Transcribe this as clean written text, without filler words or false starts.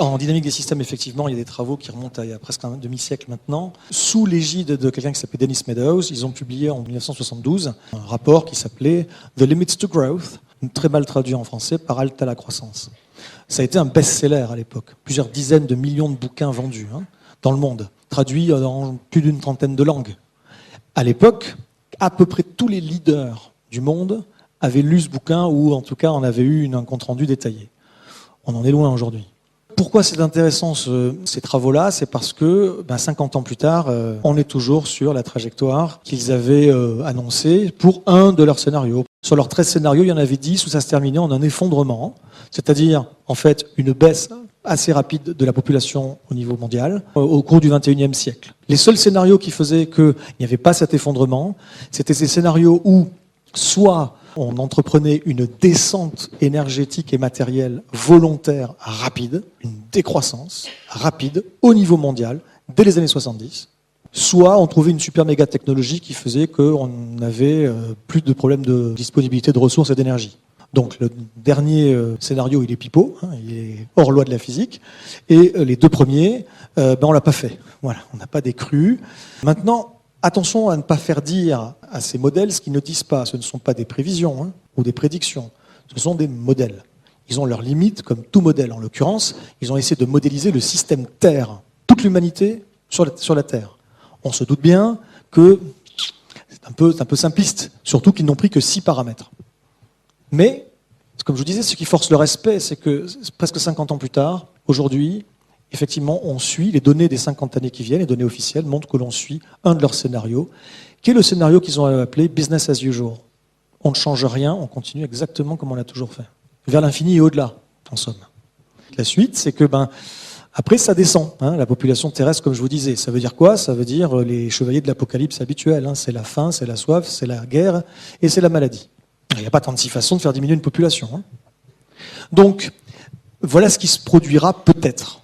En dynamique des systèmes, effectivement, il y a des travaux qui remontent à il y a presque un demi-siècle maintenant. Sous l'égide de quelqu'un qui s'appelait Dennis Meadows, ils ont publié en 1972 un rapport qui s'appelait « The Limits to Growth », très mal traduit en français par « Halte à la croissance ». Ça a été un best-seller à l'époque. Plusieurs dizaines de millions de bouquins vendus dans le monde, traduits dans plus d'une trentaine de langues. À l'époque, à peu près tous les leaders du monde avaient lu ce bouquin ou en tout cas en avaient eu un compte-rendu détaillé. On en est loin aujourd'hui. Pourquoi c'est intéressant ces travaux-là? C'est parce que 50 ans plus tard, on est toujours sur la trajectoire qu'ils avaient annoncée pour un de leurs scénarios. Sur leurs 13 scénarios, il y en avait 10 où ça se terminait en un effondrement, c'est-à-dire en fait une baisse assez rapide de la population au niveau mondial au cours du XXIe siècle. Les seuls scénarios qui faisaient qu'il n'y avait pas cet effondrement, c'était ces scénarios où soit on entreprenait une descente énergétique et matérielle volontaire rapide, une décroissance rapide au niveau mondial dès les années 70, soit on trouvait une super méga technologie qui faisait qu'on n'avait plus de problème de disponibilité de ressources et d'énergie. Donc le dernier scénario, il est pipeau, il est hors loi de la physique, et les deux premiers, on l'a pas fait. Voilà, on n'a pas décru. Maintenant, attention à ne pas faire dire à ces modèles ce qu'ils ne disent pas. Ce ne sont pas des prévisions ou des prédictions. Ce sont des modèles. Ils ont leurs limites, comme tout modèle. En l'occurrence, ils ont essayé de modéliser le système Terre, toute l'humanité sur la Terre. On se doute bien que c'est un peu simpliste, surtout qu'ils n'ont pris que 6 paramètres. Mais, comme je vous disais, ce qui force le respect, c'est que presque 50 ans plus tard, aujourd'hui, effectivement, on suit les données des 50 années qui viennent, les données officielles montrent que l'on suit un de leurs scénarios, qui est le scénario qu'ils ont appelé « business as usual ». On ne change rien, on continue exactement comme on l'a toujours fait. Vers l'infini et au-delà, en somme. La suite, c'est que, après, ça descend, la population terrestre, comme je vous disais. Ça veut dire quoi? Ça veut dire les chevaliers de l'apocalypse habituels. C'est la faim, c'est la soif, c'est la guerre et c'est la maladie. Il n'y a pas 36 façons de faire diminuer une population. Donc, voilà ce qui se produira peut-être.